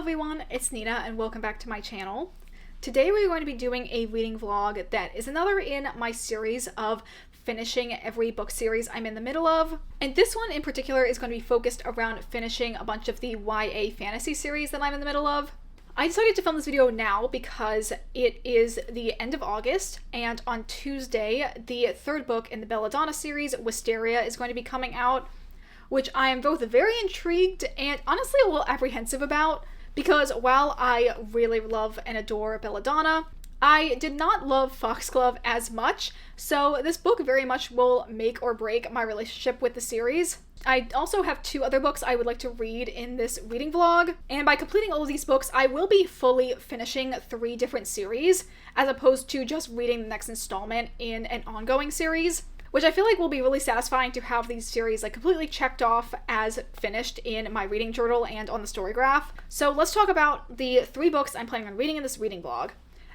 everyone, it's Nina and welcome back to my channel. Today we're going to be doing a reading vlog that is another in my series of finishing every book series I'm in the middle of. And this one in particular is going to be focused around finishing a bunch of the YA fantasy series that I'm in the middle of. I decided to film this video now because it is the end of August, and on Tuesday, the third book in the Belladonna series, Wisteria, is going to be coming out, which I am both very intrigued and honestly a little apprehensive about, because while I really love and adore Belladonna, I did not love Foxglove as much, so this book very much will make or break my relationship with the series. I also have two other books I would like to read in this reading vlog, and by completing all of these books, I will be fully finishing 3 different series, as opposed to just reading the next installment in an ongoing series, which I feel like will be really satisfying to have these series completely checked off as finished in my reading journal and on the story graph. So let's talk about the 3 books I'm planning on reading in this reading vlog.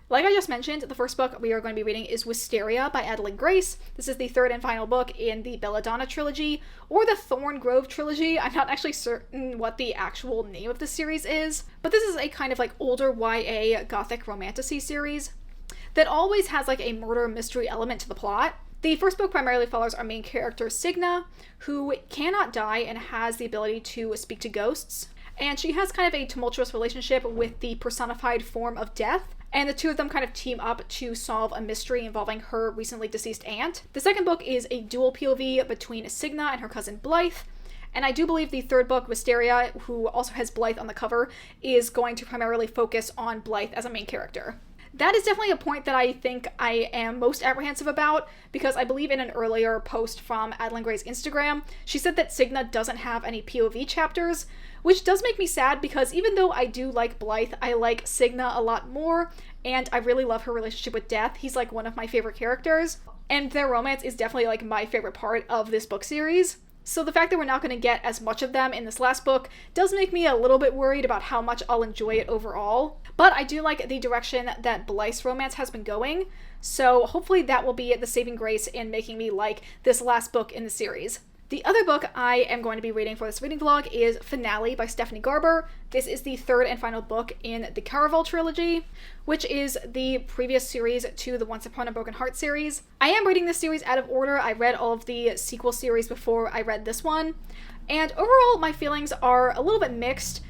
Like I just mentioned, the first book we are going to be reading is Wisteria by Adalyn Grace. This is the third and final book in the Belladonna trilogy, or the Thorngrove trilogy. I'm not actually certain what the actual name of the series is, but this is a kind of older YA gothic romantasy series that always has a murder mystery element to the plot. The first book primarily follows our main character, Signa, who cannot die and has the ability to speak to ghosts. And she has kind of a tumultuous relationship with the personified form of death, and the two of them kind of team up to solve a mystery involving her recently deceased aunt. The second book is a dual POV between Signa and her cousin Blythe, and I do believe the third book, Wisteria, who also has Blythe on the cover, is going to primarily focus on Blythe as a main character. That is definitely a point that I think I am most apprehensive about, because I believe in an earlier post from Adalyn Grace's Instagram, she said that Signa doesn't have any POV chapters, which does make me sad because even though I do like Blythe, I like Signa a lot more, and I really love her relationship with Death. He's one of my favorite characters, and their romance is definitely my favorite part of this book series. So the fact that we're not going to get as much of them in this last book does make me a little bit worried about how much I'll enjoy it overall. But I do like the direction that Blythe's romance has been going, so hopefully that will be the saving grace in making me like this last book in the series. The other book I am going to be reading for this reading vlog is Finale by Stephanie Garber. This is the third and final book in the Caraval trilogy, which is the previous series to the Once Upon a Broken Heart series. I am reading this series out of order. I read all of the sequel series before I read this one, and overall my feelings are a little bit mixed.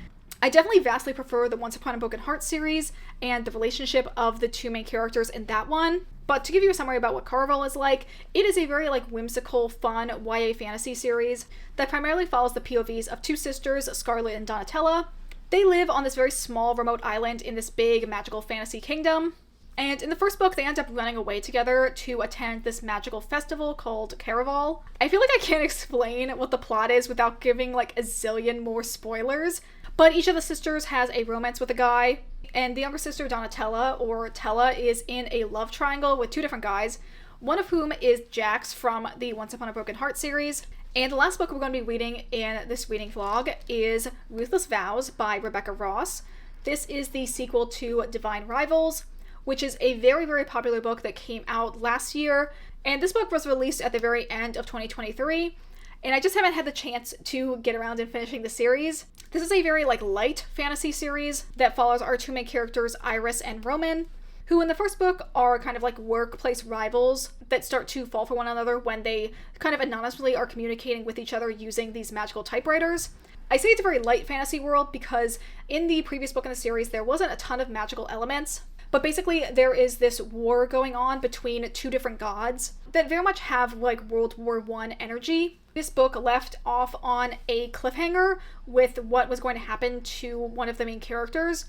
I definitely vastly prefer the Once Upon a Broken Heart series and the relationship of the two main characters in that one. But to give you a summary about what Caraval is like, it is a very whimsical, fun YA fantasy series that primarily follows the POVs of 2 sisters, Scarlet and Donatella. They live on this very small remote island in this big magical fantasy kingdom. And in the first book, they end up running away together to attend this magical festival called Caraval. I feel like I can't explain what the plot is without giving a zillion more spoilers, but each of the sisters has a romance with a guy, and the younger sister, Donatella, or Tella, is in a love triangle with 2 different guys, one of whom is Jax from the Once Upon a Broken Heart series. And the last book we're going to be reading in this reading vlog is Ruthless Vows by Rebecca Ross. This is the sequel to Divine Rivals, which is a very, very popular book that came out last year, and this book was released at the very end of 2023, and I just haven't had the chance to get around and finishing the series. This is a very light fantasy series that follows our 2 main characters, Iris and Roman, who in the first book are kind of workplace rivals that start to fall for one another when they kind of anonymously are communicating with each other using these magical typewriters. I say it's a very light fantasy world because in the previous book in the series there wasn't a ton of magical elements, but basically there is this war going on between 2 different gods that very much have World War I energy. This book left off on a cliffhanger with what was going to happen to one of the main characters,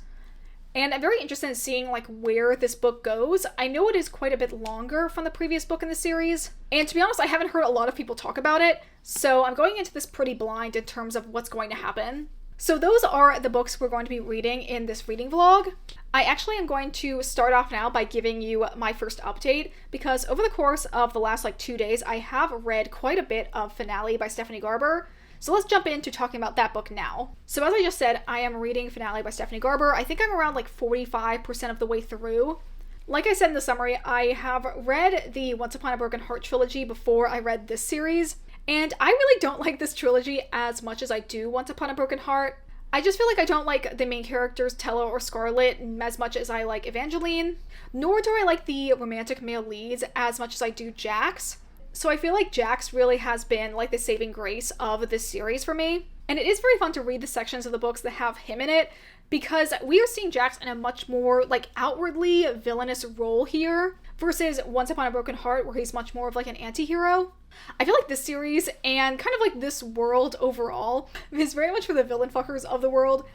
and I'm very interested in seeing where this book goes. I know it is quite a bit longer from the previous book in the series, and to be honest, I haven't heard a lot of people talk about it, so I'm going into this pretty blind in terms of what's going to happen. So those are the books we're going to be reading in this reading vlog. I actually am going to start off now by giving you my first update, because over the course of the last 2 days, I have read quite a bit of Finale by Stephanie Garber. So let's jump into talking about that book now. So as I just said, I am reading Finale by Stephanie Garber. I think I'm around 45% of the way through. Like I said in the summary, I have read the Once Upon a Broken Heart trilogy before I read this series, and I really don't like this trilogy as much as I do Once Upon a Broken Heart. I just feel like I don't like the main characters, Tella or Scarlet, as much as I like Evangeline, nor do I like the romantic male leads as much as I do Jax. So I feel like Jax really has been like the saving grace of this series for me. And it is very fun to read the sections of the books that have him in it, because we are seeing Jax in a much more like outwardly villainous role here versus Once Upon a Broken Heart, where he's much more of like an anti-hero. I feel like this series and kind of like this world overall is very much for the villain fuckers of the world,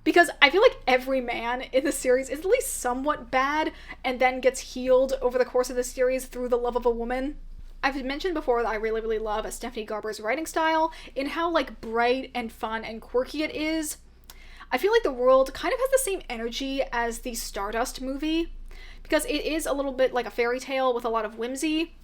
because I feel like every man in the series is at least somewhat bad and then gets healed over the course of the series through the love of a woman. I've mentioned before that I really, really love Stephanie Garber's writing style and how like bright and fun and quirky it is. I feel like the world kind of has the same energy as the Stardust movie, because it is a little bit like a fairy tale with a lot of whimsy,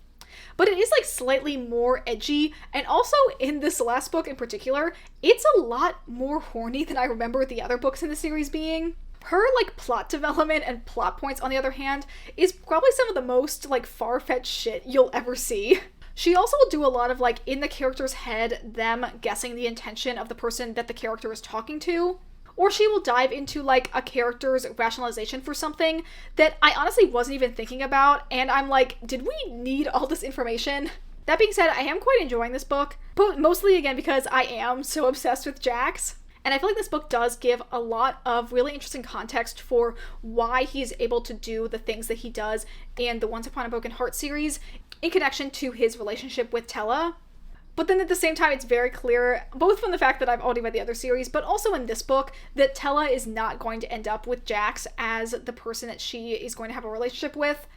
but it is like slightly more edgy, and also in this last book in particular, it's a lot more horny than I remember the other books in the series being. Her like plot development and plot points, on the other hand, is probably some of the most like far-fetched shit you'll ever see. She also will do a lot of like in the character's head, them guessing the intention of the person that the character is talking to. Or she will dive into like a character's rationalization for something that I honestly wasn't even thinking about, and I'm like, did we need all this information? That being said, I am quite enjoying this book, but mostly again because I am so obsessed with Jax. And I feel like this book does give a lot of really interesting context for why he's able to do the things that he does in the Once Upon a Broken Heart series in connection to his relationship with Tella. But then at the same time, it's very clear, both from the fact that I've already read the other series, but also in this book, that Tella is not going to end up with Jax as the person that she is going to have a relationship with.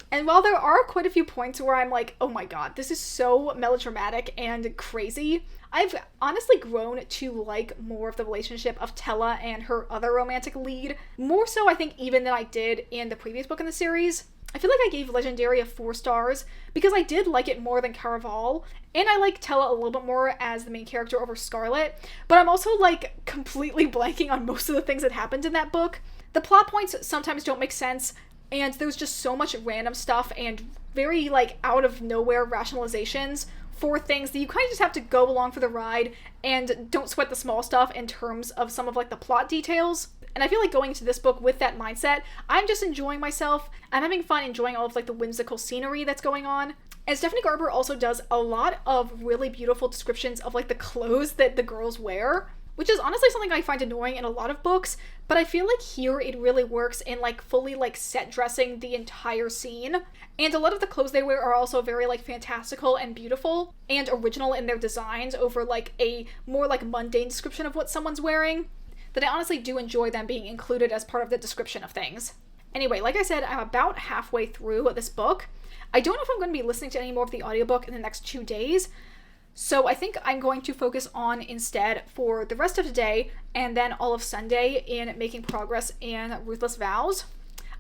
And while there are quite a few points where I'm like, oh my god, this is so melodramatic and crazy, I've honestly grown to like more of the relationship of Tella and her other romantic lead. More so, I think, even than I did in the previous book in the series. I feel like I gave Legendary a 4 stars because I did like it more than Caraval, and I like Tella a little bit more as the main character over Scarlet, but I'm also like completely blanking on most of the things that happened in that book. The plot points sometimes don't make sense, and there's just so much random stuff and very like out of nowhere rationalizations for things that you kind of just have to go along for the ride and don't sweat the small stuff in terms of some of like the plot details. And I feel like going into this book with that mindset, I'm just enjoying myself. I'm having fun enjoying all of like the whimsical scenery that's going on. And Stephanie Garber also does a lot of really beautiful descriptions of like the clothes that the girls wear, which is honestly something I find annoying in a lot of books, but I feel like here it really works in like fully like set dressing the entire scene. And a lot of the clothes they wear are also very like fantastical and beautiful and original in their designs over like a more like mundane description of what someone's wearing, that I honestly do enjoy them being included as part of the description of things. Anyway, like I said, I'm about halfway through this book. I don't know if I'm going to be listening to any more of the audiobook in the next 2 days, so I think I'm going to focus on instead for the rest of today and then all of Sunday in making progress in Ruthless Vows.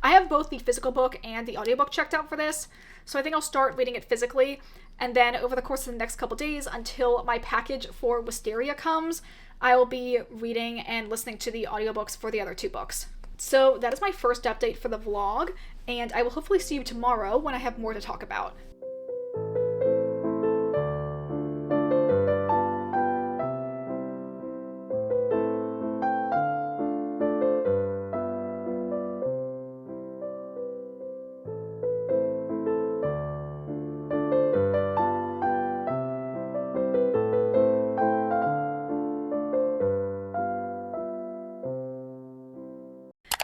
I have both the physical book and the audiobook checked out for this, so I think I'll start reading it physically, and then over the course of the next couple days until my package for Wisteria comes, I will be reading and listening to the audiobooks for the other 2 books. So that is my first update for the vlog, and I will hopefully see you tomorrow when I have more to talk about.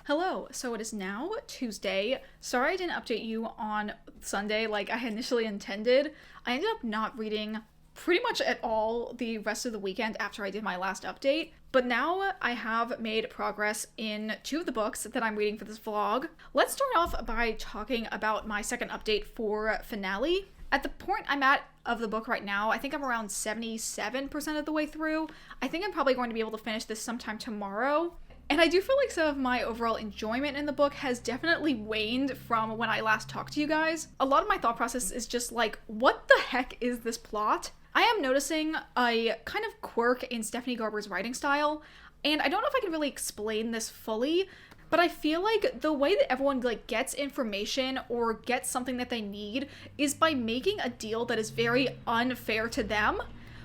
Hello, so it is now Tuesday. Sorry I didn't update you on Sunday like I had initially intended. I ended up not reading pretty much at all the rest of the weekend after I did my last update, but now I have made progress in 2 of the books that I'm reading for this vlog. Let's start off by talking about my second update for Finale. At the point I'm at of the book right now, I think I'm around 77% of the way through. I think I'm probably going to be able to finish this sometime tomorrow. And I do feel like some of my overall enjoyment in the book has definitely waned from when I last talked to you guys. A lot of my thought process is just like, what the heck is this plot? I am noticing a kind of quirk in Stephanie Garber's writing style, and I don't know if I can really explain this fully, but I feel like the way that everyone like gets information or gets something that they need is by making a deal that is very unfair to them,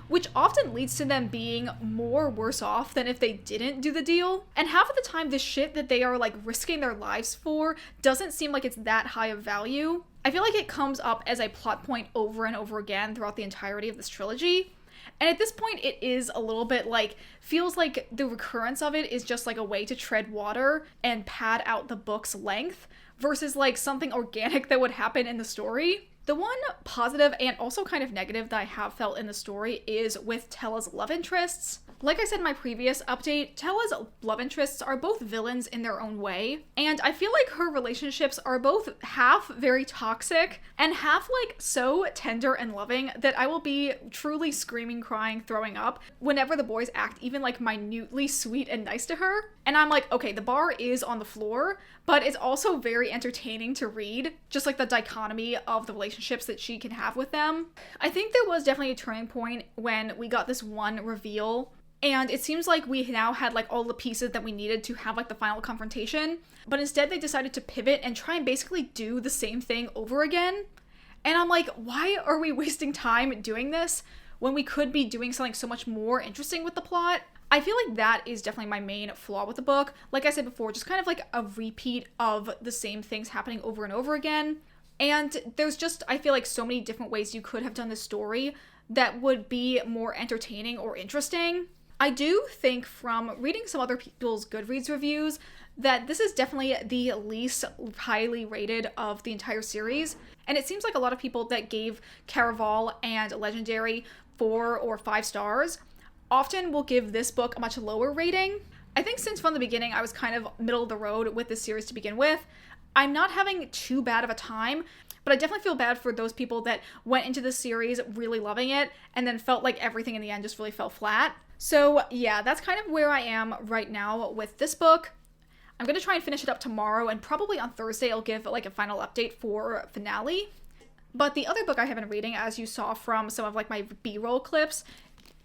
which often leads to them being more worse off than if they didn't do the deal. And half of the time, the shit that they are like risking their lives for doesn't seem like it's that high of value. I feel like it comes up as a plot point over and over again throughout the entirety of this trilogy. And at this point, it is a little bit like, feels like the recurrence of it is just like a way to tread water and pad out the book's length versus like something organic that would happen in the story. The one positive and also kind of negative that I have felt in the story is with Tella's love interests. Like I said in my previous update, Tella's love interests are both villains in their own way, and I feel like her relationships are both half very toxic and half like so tender and loving that I will be truly screaming, crying, throwing up whenever the boys act even like minutely sweet and nice to her. And I'm like, okay, the bar is on the floor, but it's also very entertaining to read, just like the dichotomy of the relationships that she can have with them. I think there was definitely a turning point when we got this one reveal, and it seems like we now had like all the pieces that we needed to have like the final confrontation, but instead they decided to pivot and try and basically do the same thing over again. And I'm like, why are we wasting time doing this when we could be doing something so much more interesting with the plot? I feel like that is definitely my main flaw with the book. Like I said before, just kind of like a repeat of the same things happening over and over again. And there's just, I feel like so many different ways you could have done this story that would be more entertaining or interesting. I do think from reading some other people's Goodreads reviews that this is definitely the least highly rated of the entire series. And it seems like a lot of people that gave Caraval and Legendary 4 or 5 stars often will give this book a much lower rating. I think since from the beginning I was kind of middle of the road with this series to begin with, I'm not having too bad of a time, but I definitely feel bad for those people that went into this series really loving it and then felt like everything in the end just really fell flat. So yeah, that's kind of where I am right now with this book. I'm going to try and finish it up tomorrow, and probably on Thursday I'll give like a final update for finale. But the other book I have been reading, as you saw from some of like my B-roll clips,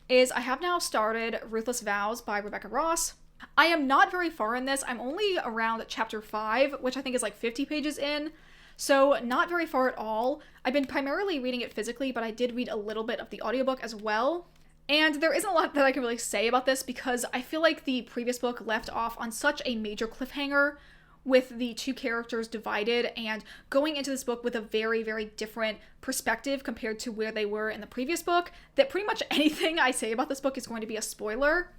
is I have now started Ruthless Vows by Rebecca Ross. I am not very far in this. I'm only around chapter 5, which I think is like 50 pages in, so not very far at all. I've been primarily reading it physically, but I did read a little bit of the audiobook as well. And there isn't a lot that I can really say about this because I feel like the previous book left off on such a major cliffhanger with the two characters divided and going into this book with a very, very different perspective compared to where they were in the previous book, that pretty much anything I say about this book is going to be a spoiler.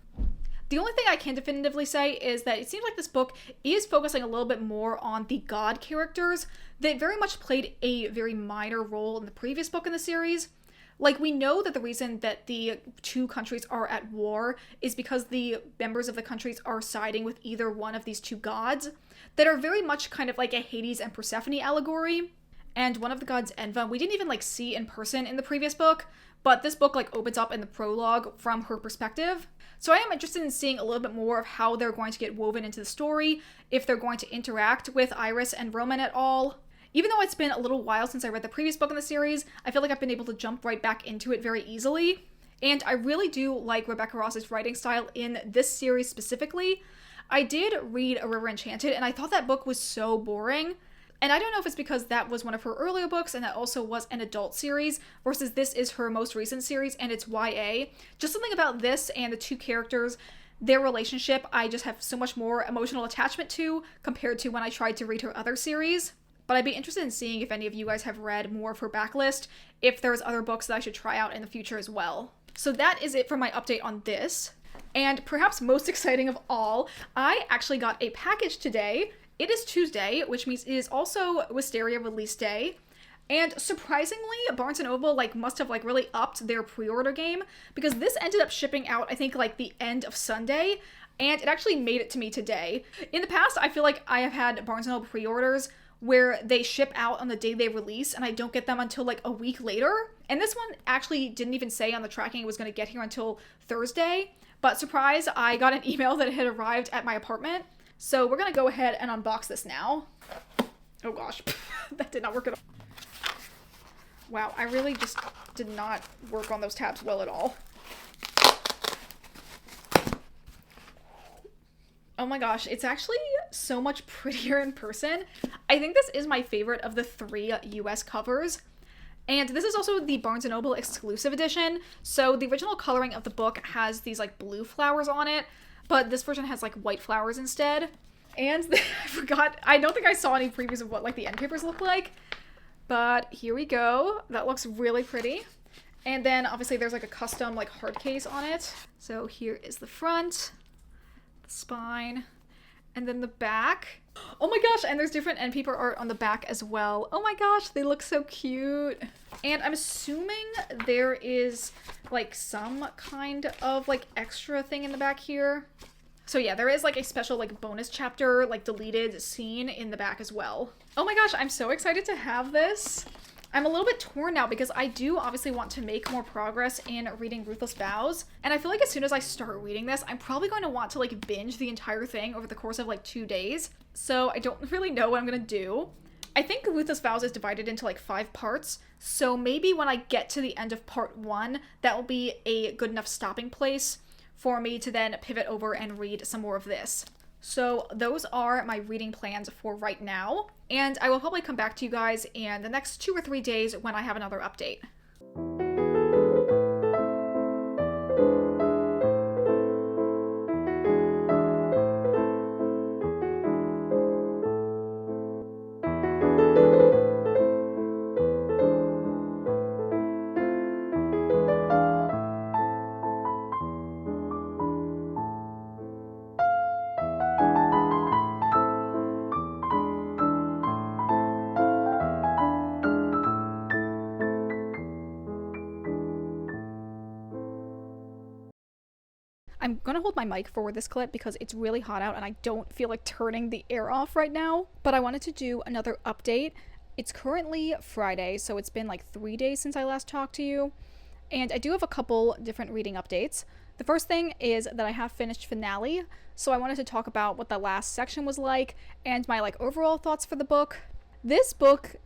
The only thing I can definitively say is that it seems like this book is focusing a little bit more on the god characters that very much played a very minor role in the previous book in the series. Like, we know that the reason that the two countries are at war is because the members of the countries are siding with either one of these two gods that are very much kind of like a Hades and Persephone allegory. And one of the gods, Enva, we didn't even like see in person in the previous book, but this book like opens up in the prologue from her perspective. So I am interested in seeing a little bit more of how they're going to get woven into the story, if they're going to interact with Iris and Roman at all. Even though it's been a little while since I read the previous book in the series, I feel like I've been able to jump right back into it very easily. And I really do like Rebecca Ross's writing style in this series specifically. I did read A River Enchanted, and I thought that book was so boring. And I don't know if it's because that was one of her earlier books and that also was an adult series versus this is her most recent series and it's YA. Just something about this and the two characters, their relationship, I just have so much more emotional attachment to compared to when I tried to read her other series. But I'd be interested in seeing if any of you guys have read more of her backlist, if there's other books that I should try out in the future as well. So that is it for my update on this. And perhaps most exciting of all, I actually got a package today. It is Tuesday, which means it is also Wisteria release day. And surprisingly, Barnes & Noble must have really upped their pre-order game because this ended up shipping out, I think, the end of Sunday, and it actually made it to me today. In the past, I feel like I have had Barnes & Noble pre-orders where they ship out on the day they release and I don't get them until a week later. And this one actually didn't even say on the tracking it was going to get here until Thursday. But surprise, I got an email that it had arrived at my apartment. So we're going to go ahead and unbox this now. Oh gosh, that did not work at all. Wow, I really just did not work on those tabs well at all. Oh my gosh, it's actually so much prettier in person. I think this is my favorite of the 3 US covers. And this is also the Barnes & Noble exclusive edition. So the original coloring of the book has these like blue flowers on it, but this version has like white flowers instead. And I forgot, I don't think I saw any previews of what like the end papers look like, but here we go. That looks really pretty. And then obviously there's like a custom like hard case on it. So here is the front, the spine, and then the back. Oh my gosh, and there's different end paper art on the back as well. Oh my gosh, they look so cute. And I'm assuming there is like some kind of like extra thing in the back here. So yeah, there is like a special like bonus chapter, like deleted scene in the back as well. Oh my gosh, I'm so excited to have this. I'm a little bit torn now because I do obviously want to make more progress in reading Ruthless Vows. And I feel like as soon as I start reading this, I'm probably going to want to like binge the entire thing over the course of like 2 days. So I don't really know what I'm going to do. I think Ruthless Vows is divided into like 5 parts. So maybe when I get to the end of part 1, that will be a good enough stopping place for me to then pivot over and read some more of this. So those are my reading plans for right now, and I will probably come back to you guys in the next 2 or 3 days when I have another update. I'm gonna hold my mic for this clip because it's really hot out and I don't feel like turning the air off right now. But I wanted to do another update. It's currently Friday, so it's been like 3 days since I last talked to you. And I do have a couple different reading updates. The first thing is that I have finished Finale, so I wanted to talk about what the last section was like and my like overall thoughts for the book. This book,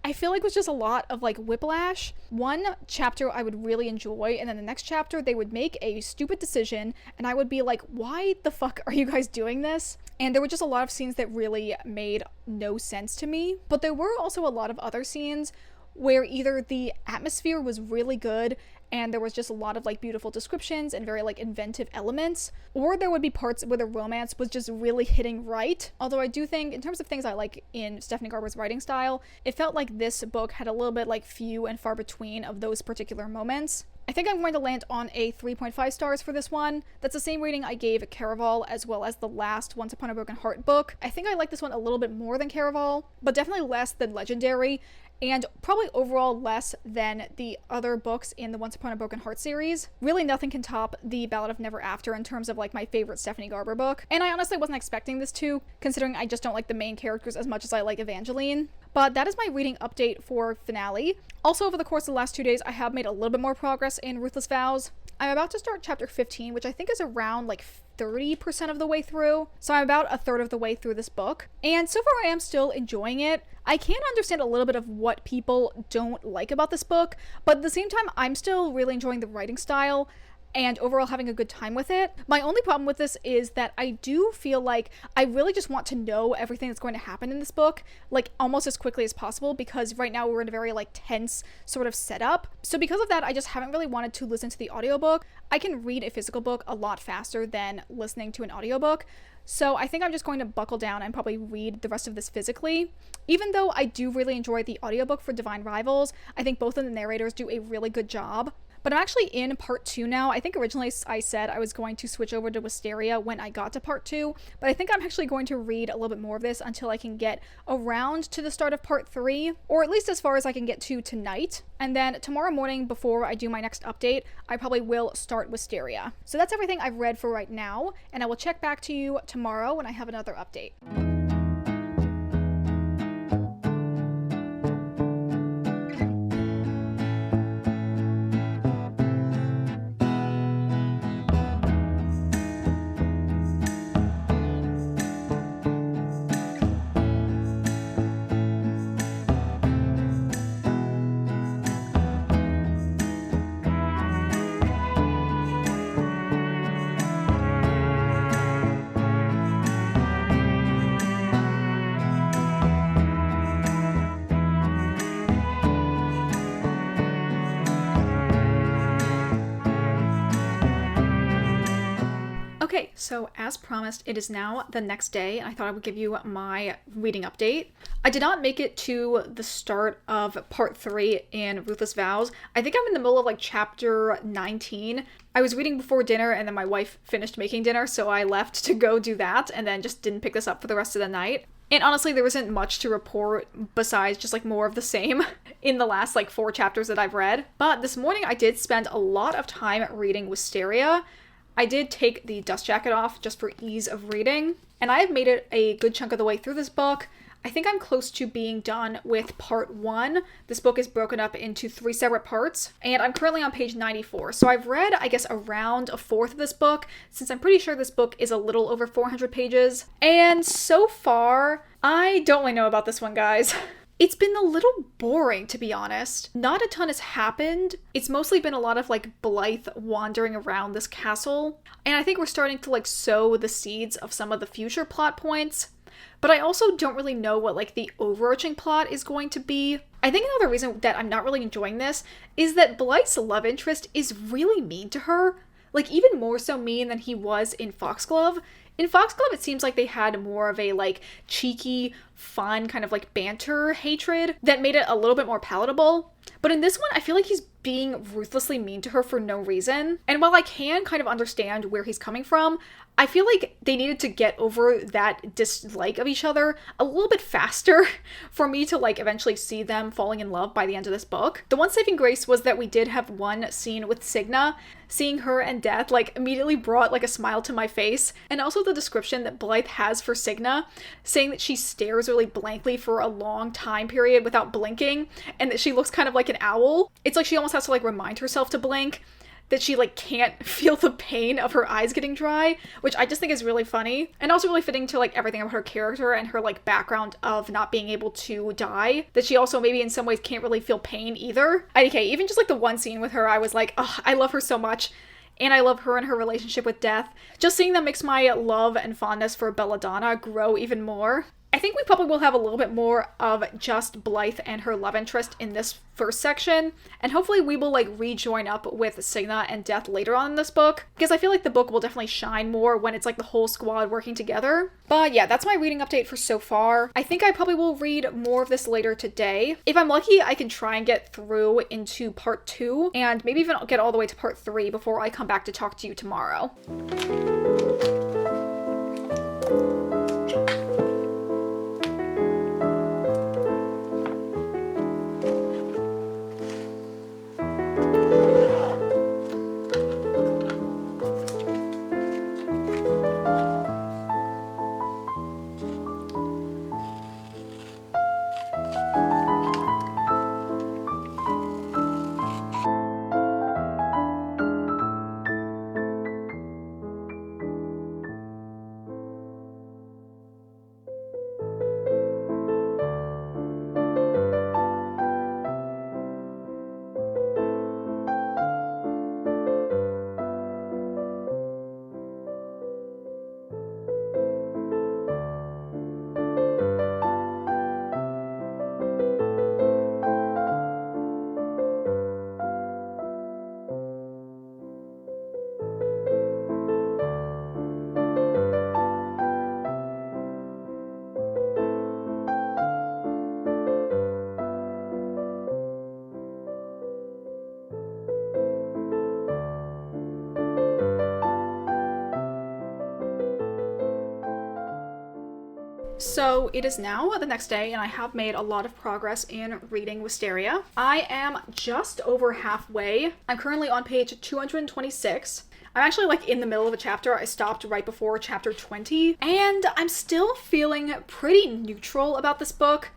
I feel like was just a lot of like whiplash. One chapter I would really enjoy, and then the next chapter they would make a stupid decision and I would be like, why the fuck are you guys doing this? And there were just a lot of scenes that really made no sense to me. But there were also a lot of other scenes where either the atmosphere was really good and there was just a lot of like beautiful descriptions and very like inventive elements, or there would be parts where the romance was just really hitting right. Although I do think in terms of things I like in Stephanie Garber's writing style, it felt like this book had a little bit like few and far between of those particular moments. I think I'm going to land on a 3.5 stars for this one. That's the same rating I gave Caraval as well as the last Once Upon a Broken Heart book. I think I like this one a little bit more than Caraval, but definitely less than Legendary, and probably overall less than the other books in the Once Upon a Broken Heart series. Really nothing can top The Ballad of Never After in terms of like my favorite Stephanie Garber book, and I honestly wasn't expecting this to, considering I just don't like the main characters as much as I like Evangeline. But that is my reading update for Finale. Also, over the course of the last 2 days, I have made a little bit more progress in Ruthless Vows. I'm about to start chapter 15, which I think is around like 30% of the way through. So I'm about a third of the way through this book. And so far I am still enjoying it. I can understand a little bit of what people don't like about this book, but at the same time, I'm still really enjoying the writing style and overall having a good time with it. My only problem with this is that I do feel like I really just want to know everything that's going to happen in this book, like almost as quickly as possible, because right now we're in a very like tense sort of setup. So because of that, I just haven't really wanted to listen to the audiobook. I can read a physical book a lot faster than listening to an audiobook. So I think I'm just going to buckle down and probably read the rest of this physically. Even though I do really enjoy the audiobook for Divine Rivals, I think both of the narrators do a really good job. But I'm actually in part 2 now. I think originally I said I was going to switch over to Wisteria when I got to part 2, but I think I'm actually going to read a little bit more of this until I can get around to the start of part 3, or at least as far as I can get to tonight. And then tomorrow morning, before I do my next update, I probably will start Wisteria. So that's everything I've read for right now, and I will check back to you tomorrow when I have another update. Okay, so as promised, it is now the next day, and I thought I would give you my reading update. I did not make it to the start of part 3 in Ruthless Vows. I think I'm in the middle of like chapter 19. I was reading before dinner, and then my wife finished making dinner, so I left to go do that, and then just didn't pick this up for the rest of the night. And honestly, there isn't much to report besides just like more of the same in the last like 4 chapters that I've read. But this morning I did spend a lot of time reading Wisteria. I did take the dust jacket off just for ease of reading, and I have made it a good chunk of the way through this book. I think I'm close to being done with part 1. This book is broken up into 3 separate parts, and I'm currently on page 94. So I've read, I guess, around a fourth of this book, since I'm pretty sure this book is a little over 400 pages. And so far, I don't really know about this one, guys. It's been a little boring, to be honest. Not a ton has happened. It's mostly been a lot of like Blythe wandering around this castle. And I think we're starting to like sow the seeds of some of the future plot points. But I also don't really know what like the overarching plot is going to be. I think another reason that I'm not really enjoying this is that Blythe's love interest is really mean to her. Like even more so mean than he was in Foxglove. In Foxglove, it seems like they had more of a like cheeky, fun kind of like banter hatred that made it a little bit more palatable. But in this one, I feel like he's being ruthlessly mean to her for no reason. And while I can kind of understand where he's coming from, I feel like they needed to get over that dislike of each other a little bit faster for me to like eventually see them falling in love by the end of this book. The one saving grace was that we did have one scene with Signa. Seeing her and Death like immediately brought like a smile to my face. And also the description that Blythe has for Signa, saying that she stares really blankly for a long time period without blinking, and that she looks kind of like an owl. It's like she almost has to like remind herself to blink, that she like can't feel the pain of her eyes getting dry, which I just think is really funny and also really fitting to like everything about her character and her like background of not being able to die, that she also maybe in some ways can't really feel pain either. Okay, even just like the one scene with her, I was like, oh, I love her so much. And I love her and her relationship with Death. Just seeing them makes my love and fondness for Belladonna grow even more. I think we probably will have a little bit more of just Blythe and her love interest in this first section, and hopefully we will like rejoin up with Signa and Death later on in this book, because I feel like the book will definitely shine more when it's like the whole squad working together. But yeah, that's my reading update for so far. I think I probably will read more of this later today. If I'm lucky, I can try and get through into part 2, and maybe even get all the way to part 3 before I come back to talk to you tomorrow. So it is now the next day, and I have made a lot of progress in reading Wisteria. I am just over halfway. I'm currently on page 226. I'm actually like in the middle of a chapter. I stopped right before chapter 20, and I'm still feeling pretty neutral about this book.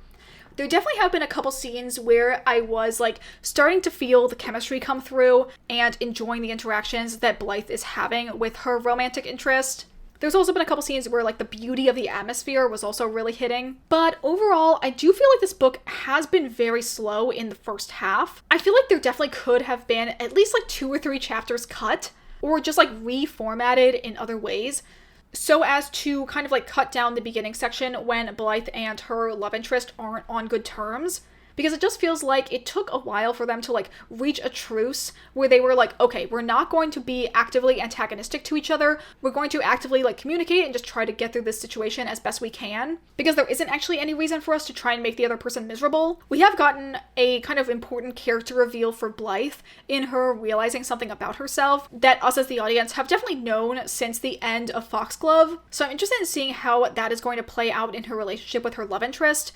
There definitely have been a couple scenes where I was like starting to feel the chemistry come through and enjoying the interactions that Blythe is having with her romantic interest. There's also been a couple scenes where like the beauty of the atmosphere was also really hitting. But overall, I do feel like this book has been very slow in the first half. I feel like there definitely could have been at least like 2 or 3 chapters cut, or just like reformatted in other ways, so as to kind of like cut down the beginning section when Blythe and her love interest aren't on good terms. because it just feels like it took a while for them to like reach a truce where they were like, okay, we're not going to be actively antagonistic to each other. We're going to actively like communicate and just try to get through this situation as best we can, because there isn't actually any reason for us to try and make the other person miserable. We have gotten a kind of important character reveal for Blythe in her realizing something about herself that us as the audience have definitely known since the end of Foxglove. So I'm interested in seeing how that is going to play out in her relationship with her love interest,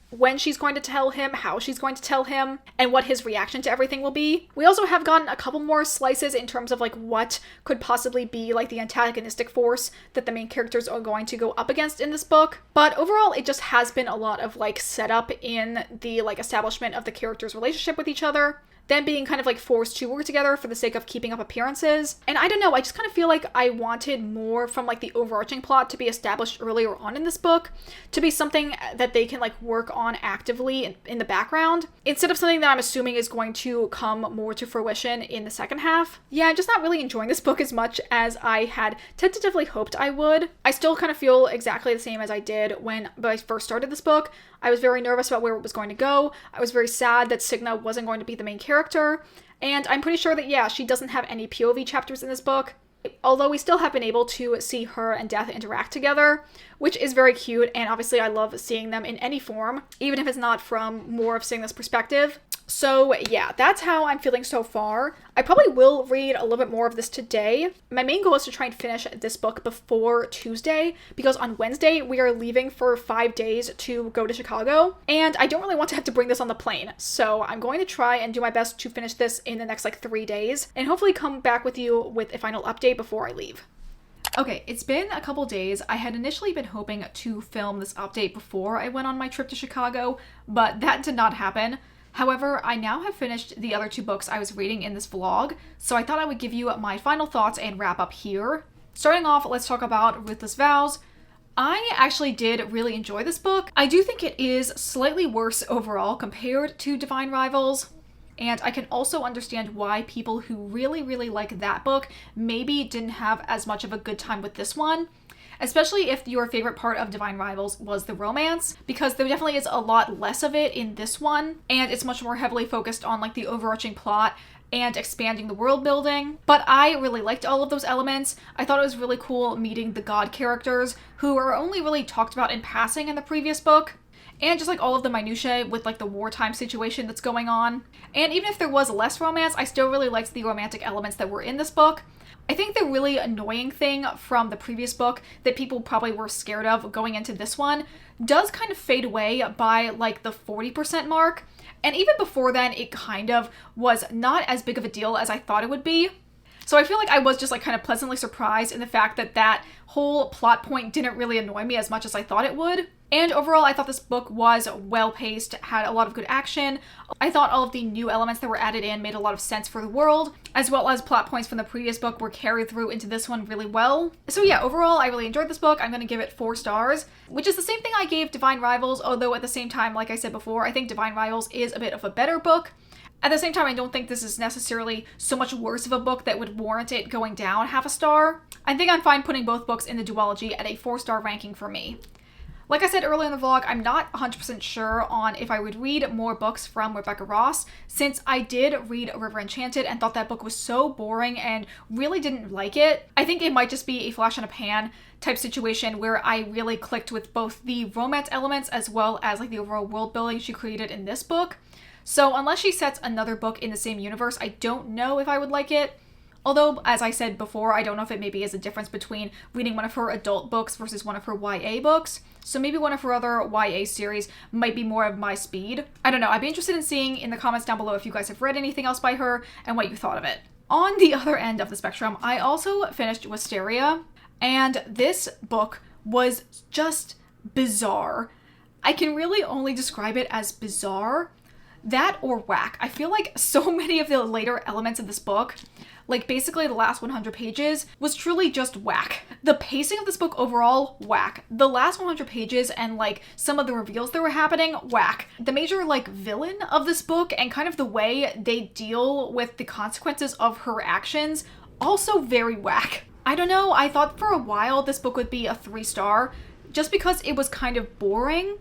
when she's going to tell him, how she's going to tell him, and what his reaction to everything will be. We also have gotten a couple more slices in terms of like what could possibly be like the antagonistic force that the main characters are going to go up against in this book. But overall, it just has been a lot of like setup in the like establishment of the characters' relationship with each other, them being kind of like forced to work together for the sake of keeping up appearances. And I don't know, I just kind of feel like I wanted more from like the overarching plot to be established earlier on in this book, to be something that they can like work on actively in the background, instead of something that I'm assuming is going to come more to fruition in the second half. Yeah, I'm just not really enjoying this book as much as I had tentatively hoped I would. I still kind of feel exactly the same as I did when I first started this book. I was very nervous about where it was going to go. I was very sad that Cigna wasn't going to be the main character. And I'm pretty sure that, yeah, she doesn't have any POV chapters in this book. Although we still have been able to see her and Death interact together, which is very cute. And obviously I love seeing them in any form, even if it's not from more of Cigna's perspective. So yeah, that's how I'm feeling so far. I probably will read a little bit more of this today. My main goal is to try and finish this book before Tuesday, because on Wednesday we are leaving for 5 days to go to Chicago, and I don't really want to have to bring this on the plane. So I'm going to try and do my best to finish this in the next like 3 days, and hopefully come back with you with a final update before I leave. Okay, it's been a couple days. I had initially been hoping to film this update before I went on my trip to Chicago, but that did not happen. However, I now have finished the other 2 books I was reading in this vlog, so I thought I would give you my final thoughts and wrap up here. Starting off, let's talk about Ruthless Vows. I actually did really enjoy this book. I do think it is slightly worse overall compared to Divine Rivals, and I can also understand why people who really like that book maybe didn't have as much of a good time with this one. Especially if your favorite part of Divine Rivals was the romance, because there definitely is a lot less of it in this one, and it's much more heavily focused on like the overarching plot and expanding the world building. But I really liked all of those elements. I thought it was really cool meeting the god characters, who are only really talked about in passing in the previous book, and just like all of the minutiae with like the wartime situation that's going on. And even if there was less romance, I still really liked the romantic elements that were in this book. I think the really annoying thing from the previous book that people probably were scared of going into this one does kind of fade away by like the 40% mark. And even before then, it kind of was not as big of a deal as I thought it would be. So I feel like I was just like kind of pleasantly surprised in the fact that that whole plot point didn't really annoy me as much as I thought it would. And overall, I thought this book was well-paced, had a lot of good action. I thought all of the new elements that were added in made a lot of sense for the world, as well as plot points from the previous book were carried through into this one really well. So yeah, overall, I really enjoyed this book. I'm going to give it 4 stars, which is the same thing I gave Divine Rivals, although at the same time, like I said before, I think Divine Rivals is a bit of a better book. At the same time, I don't think this is necessarily so much worse of a book that would warrant it going down half a star. I think I'm fine putting both books in the duology at a 4-star ranking for me. Like I said earlier in the vlog, I'm not 100% sure on if I would read more books from Rebecca Ross, since I did read River Enchanted and thought that book was so boring and really didn't like it. I think it might just be a flash in a pan type situation where I really clicked with both the romance elements as well as like the overall world building she created in this book. So unless she sets another book in the same universe, I don't know if I would like it. Although, as I said before, I don't know if it maybe is a difference between reading one of her adult books versus one of her YA books. So maybe one of her other YA series might be more of my speed. I don't know. I'd be interested in seeing in the comments down below if you guys have read anything else by her and what you thought of it. On the other end of the spectrum, I also finished Wisteria, and this book was just bizarre. I can really only describe it as bizarre. That or whack. I feel like so many of the later elements of this book, like basically the last 100 pages, was truly just whack. The pacing of this book overall, whack. The last 100 pages and like some of the reveals that were happening, whack. The major like villain of this book and kind of the way they deal with the consequences of her actions, also very whack. I don't know, I thought for a while this book would be a 3-star just because it was kind of boring.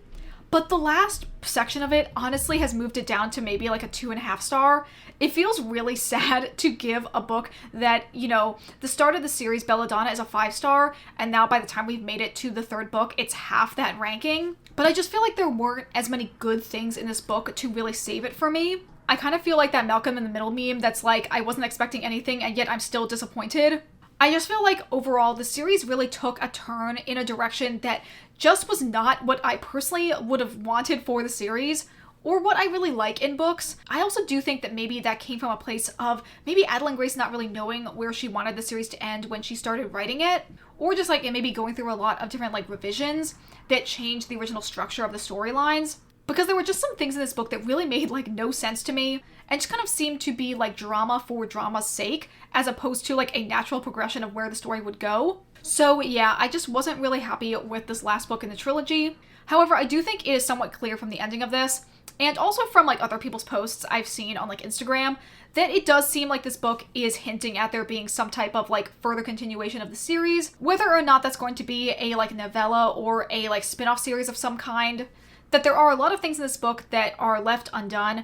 but the last section of it honestly has moved it down to maybe like a 2.5 star. It feels really sad to give a book that, you know, the start of the series, Belladonna, is a 5 star, and now by the time we've made it to the 3rd book, it's half that ranking. But I just feel like there weren't as many good things in this book to really save it for me. I kind of feel like that Malcolm in the Middle meme that's like, I wasn't expecting anything and yet I'm still disappointed. I just feel like overall the series really took a turn in a direction that just was not what I personally would have wanted for the series, or what I really like in books. I also do think that maybe that came from a place of maybe Adalyn Grace not really knowing where she wanted the series to end when she started writing it, or just like maybe going through a lot of different like revisions that changed the original structure of the storylines. Because there were just some things in this book that really made like no sense to me and just kind of seemed to be like drama for drama's sake, as opposed to like a natural progression of where the story would go. So yeah, I just wasn't really happy with this last book in the trilogy. However, I do think it is somewhat clear from the ending of this, and also from like other people's posts I've seen on like Instagram, that it does seem like this book is hinting at there being some type of like further continuation of the series, whether or not that's going to be a like novella or a like spin-off series of some kind. That there are a lot of things in this book that are left undone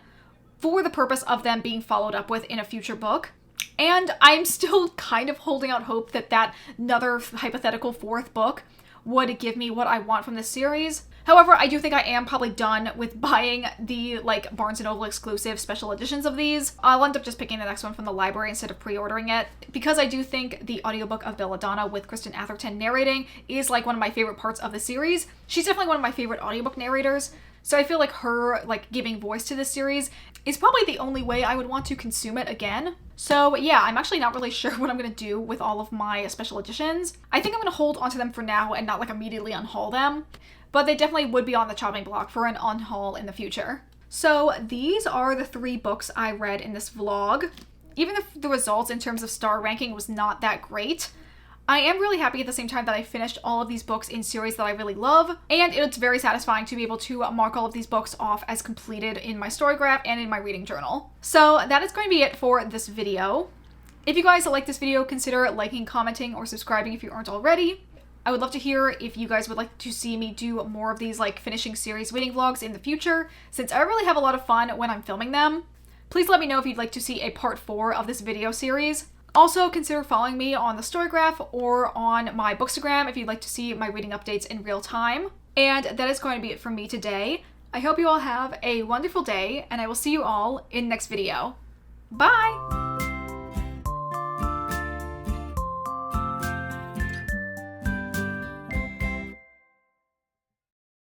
for the purpose of them being followed up with in a future book. And I'm still kind of holding out hope that that another hypothetical 4th book would give me what I want from this series. However, I do think I am probably done with buying the like Barnes & Noble exclusive special editions of these. I'll end up just picking the next one from the library instead of pre-ordering it, because I do think the audiobook of Belladonna with Kristen Atherton narrating is like one of my favorite parts of the series. She's definitely one of my favorite audiobook narrators, so I feel like her like giving voice to this series is probably the only way I would want to consume it again. So yeah, I'm actually not really sure what I'm going to do with all of my special editions. I think I'm going to hold onto them for now and not like immediately unhaul them, but they definitely would be on the chopping block for an unhaul in the future. So these are the 3 books I read in this vlog. Even if the results in terms of star ranking was not that great, I am really happy at the same time that I finished all of these books in series that I really love, and it's very satisfying to be able to mark all of these books off as completed in my Storygraph and in my reading journal. So that is going to be it for this video. If you guys like this video, consider liking, commenting, or subscribing if you aren't already. I would love to hear if you guys would like to see me do more of these like finishing series reading vlogs in the future, since I really have a lot of fun when I'm filming them. Please let me know if you'd like to see a part 4 of this video series. Also, consider following me on the Storygraph or on my Bookstagram if you'd like to see my reading updates in real time. And that is going to be it from me today. I hope you all have a wonderful day, and I will see you all in the next video. Bye!